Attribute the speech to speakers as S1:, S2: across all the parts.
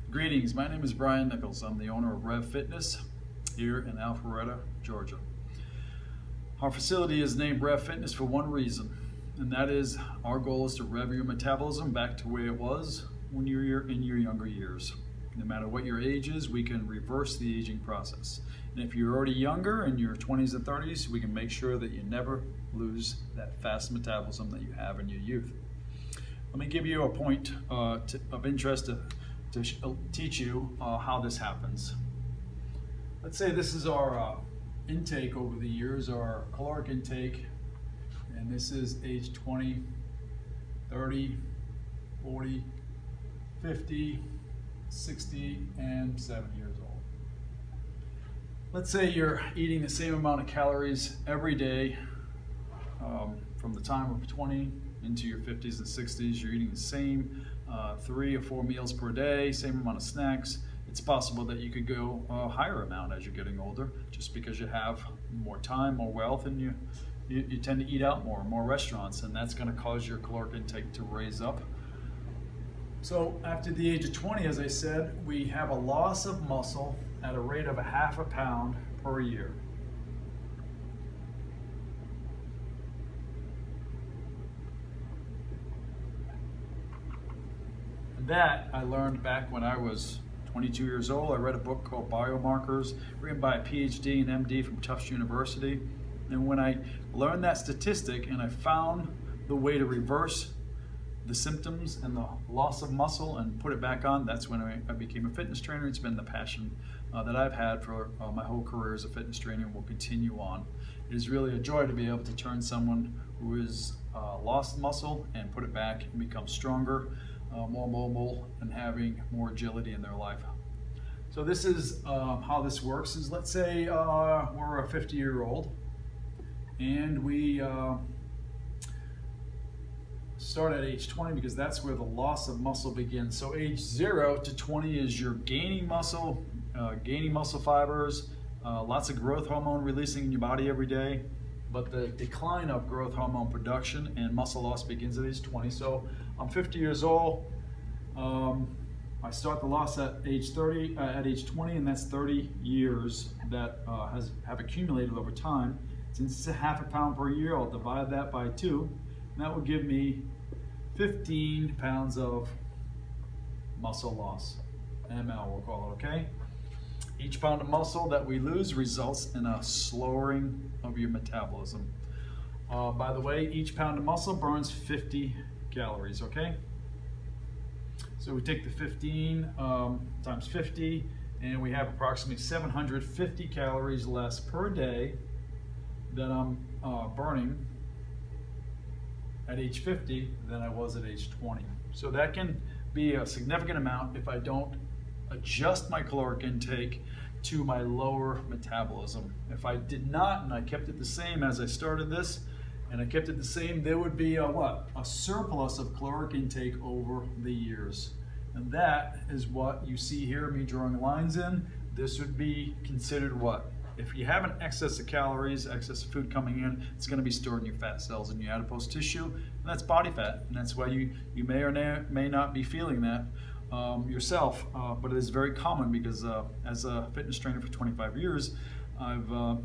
S1: Greetings, my name is Brian Nichols. I'm the owner of Rev Fitness here in Alpharetta, Georgia. Our facility is named Rev Fitness for one reason, and that is our goal is to rev your metabolism back to where it was when you were in your younger years. No matter what your age is, we can reverse the aging process. And if you're already younger, in your 20s and 30s, we can make sure that you never lose that fast metabolism that you have in your youth. Let me give you a point of interest to teach you how this happens. Let's say this is our intake over the years, our caloric intake, and this is age 20, 30, 40, 50, 60, and 70 years old. Let's say you're eating the same amount of calories every day from the time of 20 into your 50s and 60s. You're eating the same 3 or 4 meals per day, same amount of snacks. It's possible that you could go a higher amount as you're getting older, just because you have more time, more wealth, and you tend to eat out more restaurants, and that's going to cause your caloric intake to raise up. So after the age of 20, as I said, we have a loss of muscle at a rate of a half a pound per year. That I learned back when I was 22 years old. I read a book called Biomarkers, written by a PhD and MD from Tufts University. And when I learned that statistic and I found the way to reverse the symptoms and the loss of muscle and put it back on, that's when I became a fitness trainer. It's been the passion that I've had for my whole career as a fitness trainer and will continue on. It is really a joy to be able to turn someone who has lost muscle and put it back and become stronger, more mobile, and having more agility in their life. So this is how this works. Is let's say we're a 50-year-old and we start at age 20 because that's where the loss of muscle begins. So age 0 to 20 is you're gaining muscle fibers, lots of growth hormone releasing in your body every day. But the decline of growth hormone production and muscle loss begins at age 20. So I'm 50 years old. I start the loss at age 30, at age 20, and that's 30 years that have accumulated over time. Since it's a half a pound per year, I'll divide that by 2, and that will give me 15 pounds of muscle loss, ml we'll call it, okay? Each pound of muscle that we lose results in a slowing of your metabolism. By the way, each pound of muscle burns 50 calories, okay? So we take the 15 times 50, and we have approximately 750 calories less per day that I'm burning at age 50 than I was at age 20. So that can be a significant amount if I don't adjust my caloric intake to my lower metabolism. If I did not and I kept it the same as I started this, and I kept it the same, there would be a surplus of caloric intake over the years. And that is what you see here, me drawing lines in. This would be considered what? If you have an excess of calories, excess of food coming in, it's going to be stored in your fat cells in your adipose tissue, and that's body fat. And that's why you may or may not be feeling that yourself, but it is very common because as a fitness trainer for 25 years, I've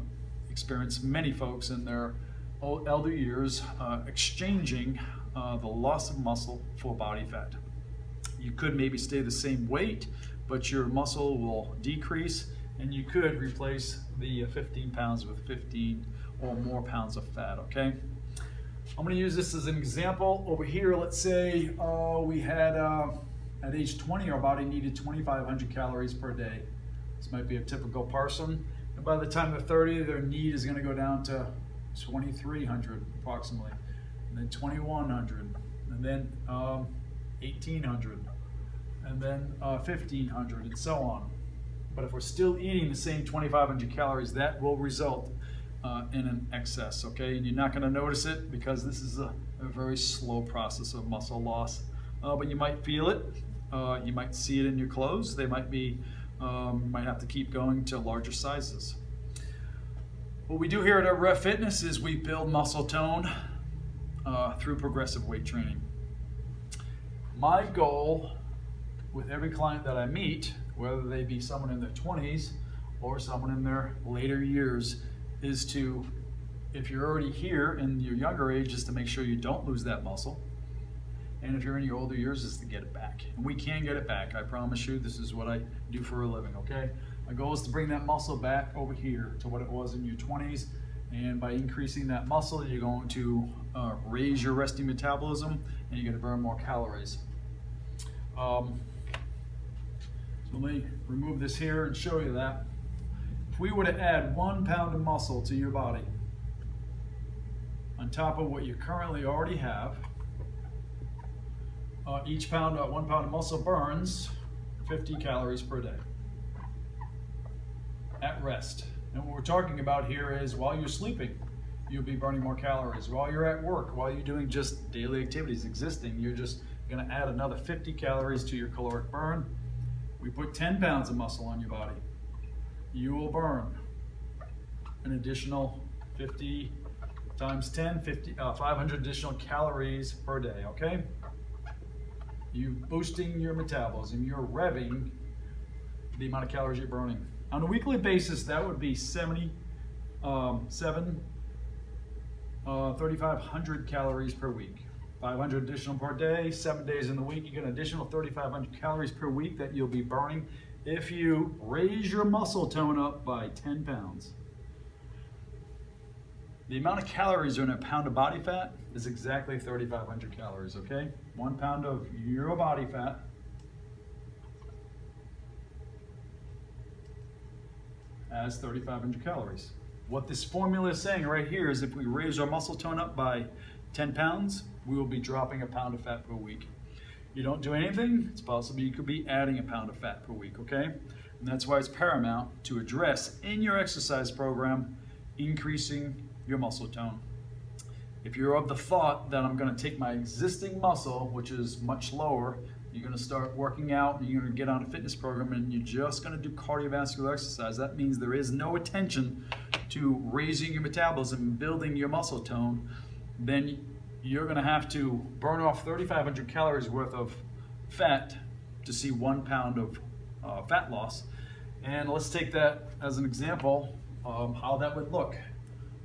S1: experienced many folks in their elder years exchanging the loss of muscle for body fat. You could maybe stay the same weight, but your muscle will decrease, and you could replace the 15 pounds with 15 or more pounds of fat, okay? I'm gonna use this as an example. Over here, let's say we had, at age 20, our body needed 2,500 calories per day. This might be a typical person. And by the time they're 30, their need is gonna go down to 2,300 approximately, and then 2,100, and then 1,800, and then 1,500, and so on. But if we're still eating the same 2,500 calories, that will result in an excess, okay? And you're not gonna notice it because this is a very slow process of muscle loss. But you might feel it. You might see it in your clothes. They might be, might have to keep going to larger sizes. What we do here at Rev Fitness is we build muscle tone through progressive weight training. My goal with every client that I meet, whether they be someone in their 20s or someone in their later years, is to, if you're already here in your younger age, is to make sure you don't lose that muscle. And if you're in your older years, is to get it back. And we can get it back, I promise you. This is what I do for a living, okay? My goal is to bring that muscle back over here to what it was in your 20s. And by increasing that muscle, you're going to raise your resting metabolism, and you're going to burn more calories. So let me remove this here and show you that. If we were to add 1 pound of muscle to your body, on top of what you currently already have, each pound, 1 pound of muscle burns 50 calories per day at rest. And what we're talking about here is while you're sleeping, you'll be burning more calories. While you're at work, while you're doing just daily activities existing, you're just going to add another 50 calories to your caloric burn. We put 10 pounds of muscle on your body. You will burn an additional 50 times 10, 500 additional calories per day, okay? You're boosting your metabolism. You're revving the amount of calories you're burning. On a weekly basis, that would be 3,500 calories per week. 500 additional per day, 7 days in the week. You get an additional 3,500 calories per week that you'll be burning if you raise your muscle tone up by 10 pounds. The amount of calories in a pound of body fat is exactly 3,500 calories, okay? 1 pound of your body fat has 3,500 calories. What this formula is saying right here is if we raise our muscle tone up by 10 pounds, we will be dropping a pound of fat per week. You don't do anything, it's possible you could be adding a pound of fat per week, okay? And that's why it's paramount to address in your exercise program increasing your muscle tone. If you're of the thought that I'm going to take my existing muscle, which is much lower, you're going to start working out, and you're going to get on a fitness program, and you're just going to do cardiovascular exercise, that means there is no attention to raising your metabolism and building your muscle tone, then you're going to have to burn off 3,500 calories worth of fat to see 1 pound of fat loss. And let's take that as an example of how that would look.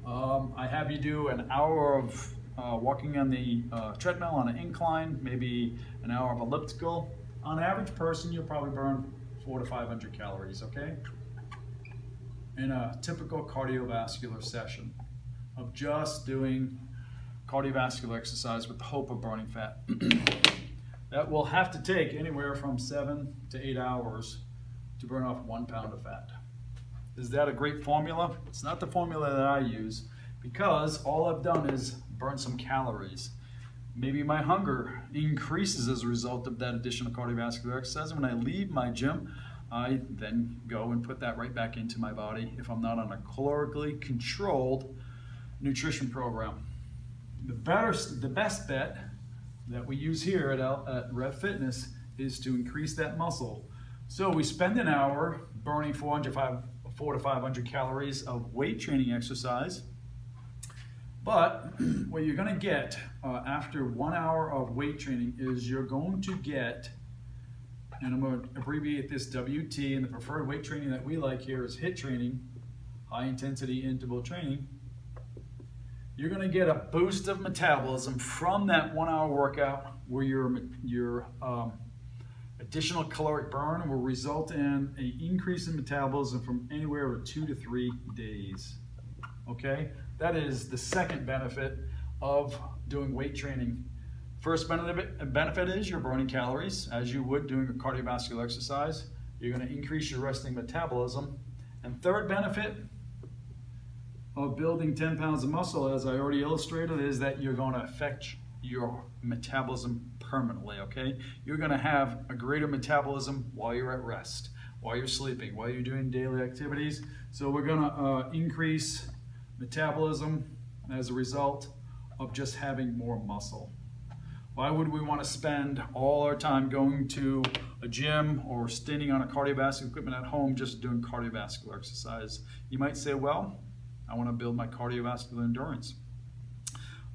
S1: I have you do an hour of walking on the treadmill on an incline, maybe an hour of elliptical. On average person, you'll probably burn 400 to 500 calories, okay? In a typical cardiovascular session of just doing cardiovascular exercise with the hope of burning fat. That will have to take anywhere from 7 to 8 hours to burn off 1 pound of fat. Is that a great formula? It's not the formula that I use because all I've done is burn some calories. Maybe my hunger increases as a result of that additional cardiovascular exercise. When I leave my gym, I then go and put that right back into my body if I'm not on a calorically controlled nutrition program. The best bet that we use here at Rev Fitness is to increase that muscle. So we spend an hour burning 400 to 500 calories of weight training exercise. But what you're going to get after 1 hour of weight training is you're going to get, and I'm going to abbreviate this WT, and the preferred weight training that we like here is HIIT training, high intensity interval training. You're going to get a boost of metabolism from that 1 hour workout where your additional caloric burn will result in an increase in metabolism from anywhere over 2 to 3 days. Okay, that is the second benefit of doing weight training. First benefit is you're burning calories as you would doing a cardiovascular exercise. You're going to increase your resting metabolism. And third benefit of building 10 pounds of muscle, as I already illustrated, is that you're going to affect your metabolism permanently, okay? You're going to have a greater metabolism while you're at rest, while you're sleeping, while you're doing daily activities. So we're going to increase metabolism as a result of just having more muscle. Why would we want to spend all our time going to a gym or standing on a cardiovascular equipment at home just doing cardiovascular exercise? You might say, well, I want to build my cardiovascular endurance.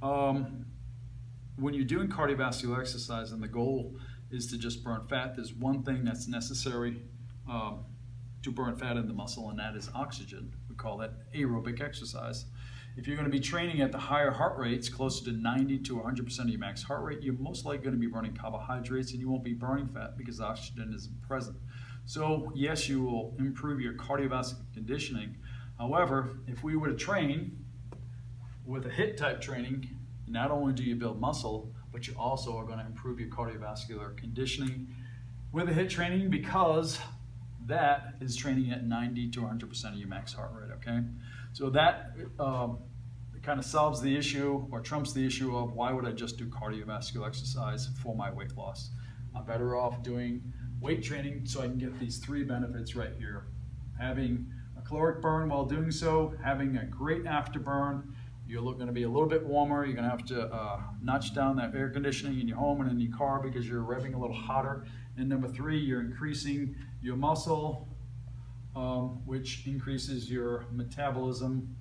S1: When you're doing cardiovascular exercise and the goal is to just burn fat. There's one thing that's necessary to burn fat in the muscle, and that is oxygen. We call that aerobic exercise. If you're going to be training at the higher heart rates, closer to 90 to 100% of your max heart rate, you're most likely going to be burning carbohydrates, and you won't be burning fat because oxygen isn't present. So yes, you will improve your cardiovascular conditioning. However, if we were to train with a HIIT type training, not only do you build muscle, but you also are going to improve your cardiovascular conditioning with a HIIT training, because that is training at 90 to 100% of your max heart rate, okay? So that kind of solves the issue, or trumps the issue of why would I just do cardiovascular exercise for my weight loss? I'm better off doing weight training so I can get these three benefits right here. Having a caloric burn while doing so, having a great afterburn. You're going to be a little bit warmer. You're going to have to notch down that air conditioning in your home and in your car because you're revving a little hotter. And number three, you're increasing your muscle, which increases your metabolism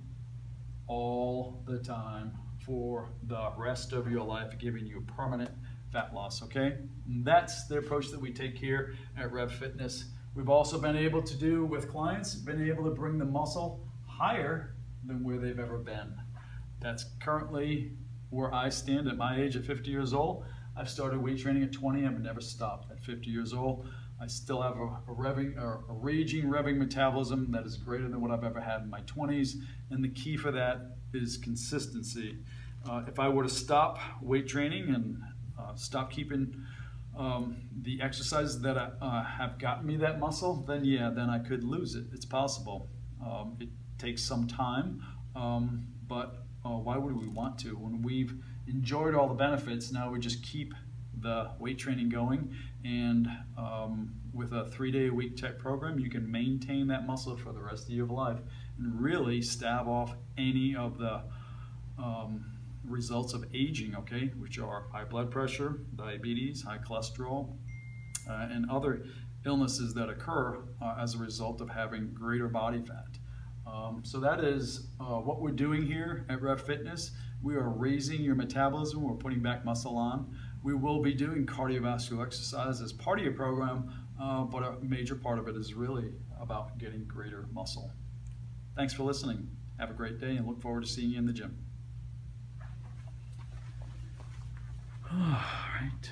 S1: all the time for the rest of your life, giving you permanent fat loss, okay? And that's the approach that we take here at Rev Fitness. We've also been able to do with clients, been able to bring the muscle higher than where they've ever been. That's currently where I stand at my age at 50 years old. I've started weight training at 20, I've never stopped at 50 years old. I still have a raging revving metabolism that is greater than what I've ever had in my 20s, and the key for that is consistency. If I were to stop weight training and stop keeping the exercises that have gotten me that muscle, then yeah, then I could lose it. It's possible. It takes some time, but why would we want to? When we've enjoyed all the benefits, now we just keep the weight training going, and with a 3-day-a-week tech program, you can maintain that muscle for the rest of your life and really stave off any of the results of aging, okay, which are high blood pressure, diabetes, high cholesterol, and other illnesses that occur as a result of having greater body fat. So that is what we're doing here at Rev Fitness. We are raising your metabolism. We're putting back muscle on. We will be doing cardiovascular exercise as part of your program, but a major part of it is really about getting greater muscle. Thanks for listening. Have a great day and look forward to seeing you in the gym. All right.